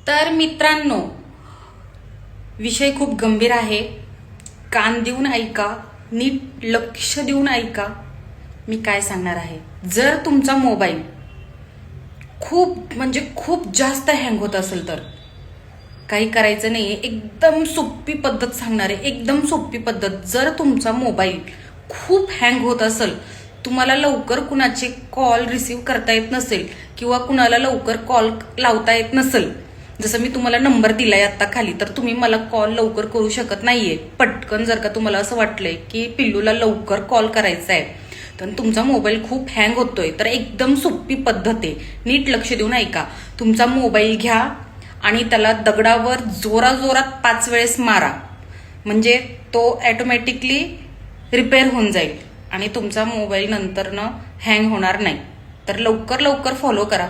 तर मित्रांनो, विषय खूप गंभीर आहे. कान देऊन ऐका, नीट लक्ष देऊन ऐका. मी काय सांगणार आहे. जर तुमचा मोबाईल खूप जास्त हँग होत असेल तर काही करायचं नाहीये. एकदम सोपी पद्धत सांगणार आहे, एकदम सोपी पद्धत. जर तुमचा मोबाईल खूप हँग होत असेल, तुम्हाला लवकर कुणाचे कॉल रिसीव्ह करता येत नसेल किंवा कुणाला लवकर कॉल लावता येत नसेल, जसं मी तुम्हाला नंबर दिलाय आता खाली, तर तुम्ही मला कॉल लवकर करू शकत नाहीये पटकन. जर का तुम्हाला असं वाटलंय की पिल्लूला लवकर कॉल करायचा आहे, तर तुमचा मोबाईल खूप हँग होतोय, तर एकदम सोपी पद्धत आहे. नीट लक्ष देऊन ऐका. तुमचा मोबाईल घ्या आणि त्याला दगडावर जोरात 5 वेळेस मारा, म्हणजे तो ऑटोमॅटिकली रिपेअर होऊन जाईल आणि तुमचा मोबाईल नंतरनं हँग होणार नाही. तर लवकर फॉलो करा.